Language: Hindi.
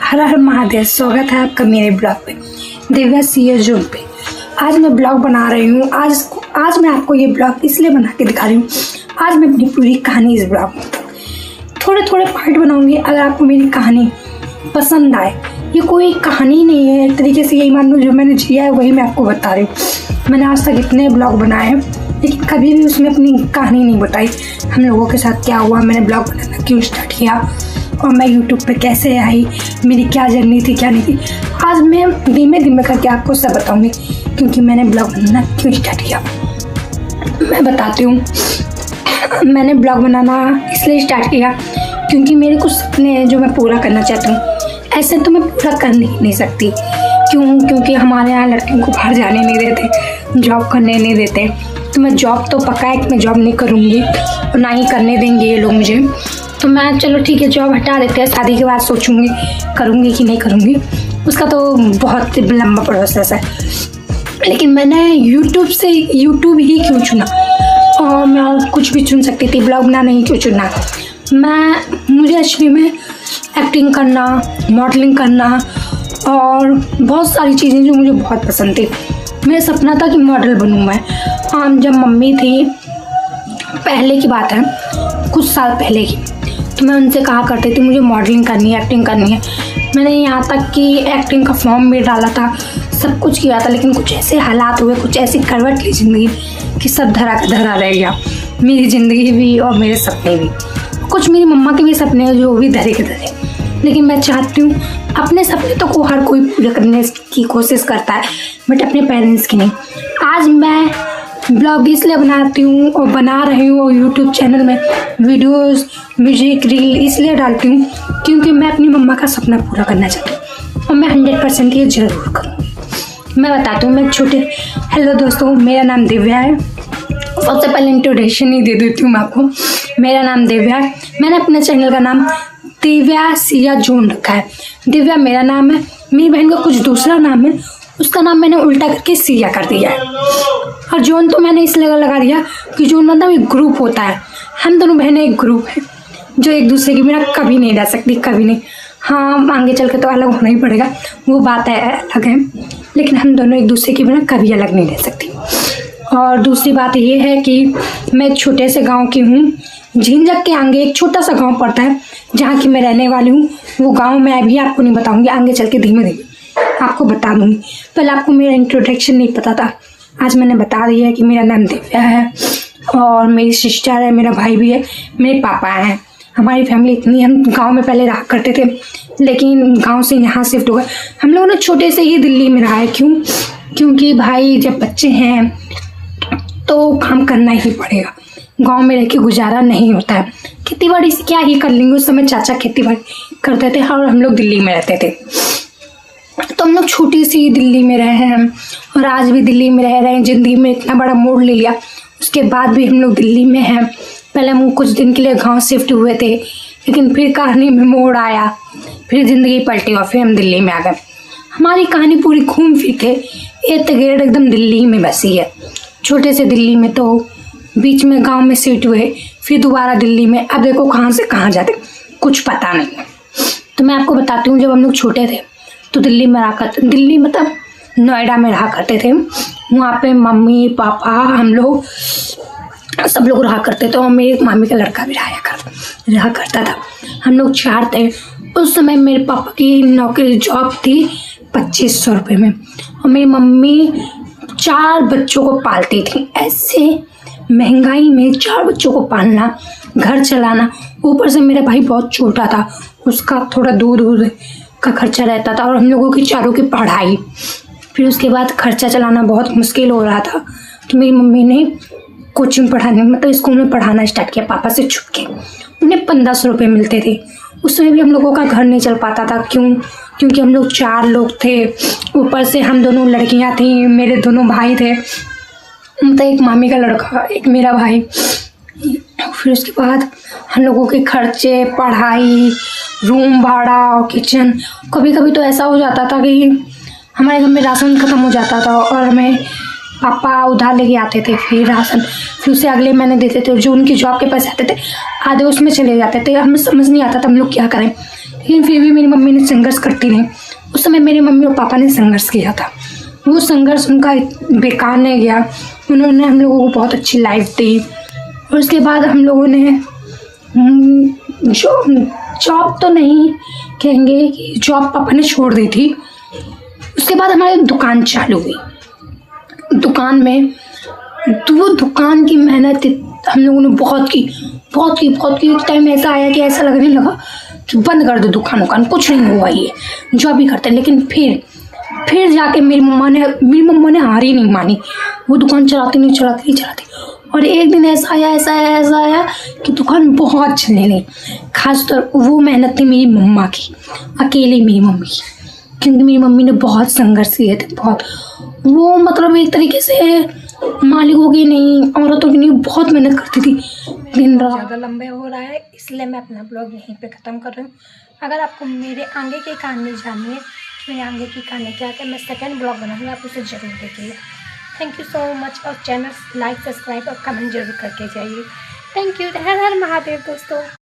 हर हर महादेव। स्वागत है आपका मेरे ब्लॉग पे, दिव्या सीए जोन पे। आज मैं ब्लॉग बना रही हूँ। आज मैं आपको ये ब्लॉग इसलिए बना के दिखा रही हूँ। आज मैं अपनी पूरी कहानी इस ब्लॉग में थोड़े थोड़े पार्ट बनाऊंगी। अगर आपको मेरी कहानी पसंद आए, ये कोई कहानी नहीं है, एक तरीके से यही मान लो जो मैंने जिया है वही मैं आपको बता रही हूँ। मैंने आज तक इतने ब्लॉग बनाए हैं लेकिन कभी भी उसमें अपनी कहानी नहीं बताई। हम लोगों के साथ क्या हुआ, मैंने ब्लॉग बनाना क्यों स्टार्ट किया और मैं यूट्यूब पे कैसे आई, मेरी क्या जर्नी थी क्या नहीं थी। आज मैं धीमे धीमे करके आपको सब बताऊंगी क्योंकि मैंने ब्लॉग बनाना क्यों स्टार्ट किया। मैं बताती हूँ। मैंने ब्लॉग बनाना इसलिए स्टार्ट किया क्योंकि मेरे कुछ सपने हैं जो मैं पूरा करना चाहती हूँ। ऐसे तो मैं पूरा कर नहीं सकती। क्योंकि हमारे यहाँ लड़कियों को बाहर जाने नहीं देते, जॉब करने नहीं देते। तो मैं जॉब तो पक्का है कि मैं जॉब नहीं करूँगी और ना ही करने देंगे ये लोग मुझे। तो मैं चलो ठीक है जॉब हटा देते हैं, शादी के बाद सोचूंगी करूँगी कि नहीं करूँगी, उसका तो बहुत लंबा प्रोसेस है। लेकिन मैंने यूट्यूब ही क्यों चुना, और मैं कुछ भी चुन सकती थी, ब्लॉग बनाना ही क्यों चुना। मुझे एक्चुअली में एक्टिंग करना, मॉडलिंग करना और बहुत सारी चीज़ें जो मुझे बहुत पसंद थी। मेरा सपना था कि मॉडल बनूँ मैं। जब मम्मी थी, पहले की बात है, कुछ साल पहले की, तो मैं उनसे कहा करती थी मुझे मॉडलिंग करनी है, एक्टिंग करनी है। मैंने यहाँ तक कि एक्टिंग का फॉर्म भी डाला था, सब कुछ किया था, लेकिन कुछ ऐसे हालात हुए, कुछ ऐसी करवट ली ज़िंदगी कि सब धरा का धरा रह गया। मेरी ज़िंदगी भी और मेरे सपने भी, कुछ मेरी मम्मा के भी सपने हैं जो भी धरे के धरे। लेकिन मैं चाहती हूँ अपने सपने तो हर कोई पूरे करने की कोशिश करता है, बट अपने पेरेंट्स की नहीं। आज मैं ब्लॉग इसलिए बनाती हूँ और बना रही हूँ, और यूट्यूब चैनल में वीडियोस, म्यूजिक, रील इसलिए डालती हूँ क्योंकि मैं अपनी मम्मा का सपना पूरा करना चाहती हूँ और मैं 100% ये ज़रूर करूँगी। मैं बताती हूँ, मैं हेलो दोस्तों, मेरा नाम दिव्या है। सबसे पहले इंट्रोडक्शन ही दे देती हूँ मैं आपको। मेरा नाम दिव्या है। मैंने अपने चैनल का नाम दिव्या सिया जोन रखा है। दिव्या मेरा नाम है, मेरी बहन का कुछ दूसरा नाम है, उसका नाम मैंने उल्टा करके सिया कर दिया है। और जोन तो मैंने इसलिए लगा दिया कि जोन मतलब एक ग्रुप होता है। हम दोनों बहनें एक ग्रुप है जो एक दूसरे के बिना कभी नहीं रह सकती, कभी नहीं। हाँ, आगे चल के तो अलग होना ही पड़ेगा, वो बात है अलग है, लेकिन हम दोनों एक दूसरे के बिना कभी अलग नहीं रह सकती। और दूसरी बात ये है कि मैं एक छोटे से गाँव की हूँ। झिंझक के आगे एक छोटा सा गाँव पड़ता है जहाँ की मैं रहने वाली हूँ। वो गाँव मैं अभी आपको नहीं बताऊँगी, आगे चल के धीमे धीमे आपको बता दूँगी। पहले आपको मेरा इंट्रोडक्शन नहीं पता था, आज मैंने बता दिया है कि मेरा नाम दिव्या है और मेरी सिस्टर है, मेरा भाई भी है, मेरे पापा हैं। हमारी फैमिली इतनी, हम गांव में पहले रहा करते थे लेकिन गांव से यहाँ शिफ्ट हो गए। हम लोगों ने छोटे से ही दिल्ली में रहा है। क्योंकि भाई जब बच्चे हैं तो काम करना ही पड़ेगा, गांव में रह के गुजारा नहीं होता है। खेती बाड़ी से क्या ही कर लेंगे, उस समय चाचा खेती बाड़ी करते थे और हम लोग दिल्ली में रहते थे। तो हम लोग छोटी सी दिल्ली में रहे हैं और आज भी दिल्ली में रह रहे हैं। ज़िंदगी में इतना बड़ा मोड़ ले लिया, उसके बाद भी हम लोग दिल्ली में हैं। पहले हम कुछ दिन के लिए गांव शिफ्ट हुए थे, लेकिन फिर कहानी में मोड़ आया, फिर ज़िंदगी पलटी और फिर हम दिल्ली में आ गए। हमारी कहानी पूरी घूम फिर के इर्द गिर्द एकदम दिल्ली में बसी है। छोटे से दिल्ली में, तो बीच में गाँव में शिफ्ट हुए, फिर दोबारा दिल्ली में। अब देखो कहाँ से कहाँ जाते कुछ पता नहीं। तो मैं आपको बताती हूँ, जब हम लोग छोटे थे तो दिल्ली में रहा करते, दिल्ली मतलब नोएडा में रहा करते थे। वहाँ पे मम्मी पापा हम लोग सब लोग रहा करते थे और मेरी मामी का लड़का भी रहा करता था। हम लोग 4 थे। उस समय मेरे पापा की नौकरी जॉब थी 2500 रुपये में, और मेरी मम्मी 4 बच्चों को पालती थी। ऐसे महंगाई में 4 बच्चों को पालना, घर चलाना, ऊपर से मेरा भाई बहुत छोटा था, उसका थोड़ा दूध का खर्चा रहता था, और हम लोगों की चारों की पढ़ाई, फिर उसके बाद खर्चा चलाना बहुत मुश्किल हो रहा था। तो मेरी मम्मी ने कोचिंग पढ़ाने, मतलब स्कूल में पढ़ाना स्टार्ट किया पापा से छुप के। उन्हें 1500 रुपये मिलते थे। उस समय भी हम लोगों का घर नहीं चल पाता था। क्योंकि हम लोग 4 लोग थे, ऊपर से हम दोनों लड़कियां थी, मेरे दोनों भाई थे, मतलब एक मामी का लड़का, एक मेरा भाई। फिर उसके बाद हम लोगों के खर्चे, पढ़ाई, रूम भाड़ा और किचन। कभी कभी तो ऐसा हो जाता था कि हमारे घर में राशन ख़त्म हो जाता था और हमें पापा उधार लेके आते थे, फिर राशन, फिर उसे अगले महीने देते थे। जो उनकी जॉब के पैसे आते थे आधे उसमें चले जाते थे। हमें समझ नहीं आता था हम लोग क्या करें। लेकिन फिर भी मेरी मम्मी ने संघर्ष करती रही। उस समय मेरे मम्मी और पापा ने संघर्ष किया था, वो संघर्ष उनका बेकार नहीं गया। उन्होंने हम लोगों को बहुत अच्छी लाइफ दी और उसके बाद हम लोगों ने जॉब तो नहीं कहेंगे कि जॉब पापा ने छोड़ दी थी। उसके बाद हमारी दुकान चालू हुई। दुकान में वो दुकान की मेहनत हम लोगों ने बहुत की। एक टाइम ऐसा आया कि ऐसा लगने लगा कि बंद कर दो दुकान कुछ नहीं हुआ, ये जॉब भी करते हैं। लेकिन फिर जाके मेरी मम्मा ने हार ही नहीं मानी, वो दुकान चलाती और एक दिन ऐसा आया कि दुकान बहुत चलने लगी। खासतौर वो मेहनत थी मेरी मम्मा की, अकेले मेरी मम्मी की, क्योंकि मेरी मम्मी ने बहुत संघर्ष किए थे, बहुत। वो मतलब एक तरीके से मालिकों की नहीं, औरतों की नहीं, बहुत मेहनत करती थी दिन रात। ज़्यादा लंबा हो रहा है इसलिए मैं अपना ब्लॉग यहीं पे ख़त्म कर रही हूँ। अगर आपको मेरे आगे की कहानी जाननी है, मेरे आगे की कहानी क्या है, मैं सेकंड ब्लॉग बनाऊँगी, आप उसे जरूर देखिएगा। थैंक यू सो मच और चैनल लाइक, सब्सक्राइब और कमेंट जरूर करके जाइए। Thank you. हर हर महादेव दोस्तों।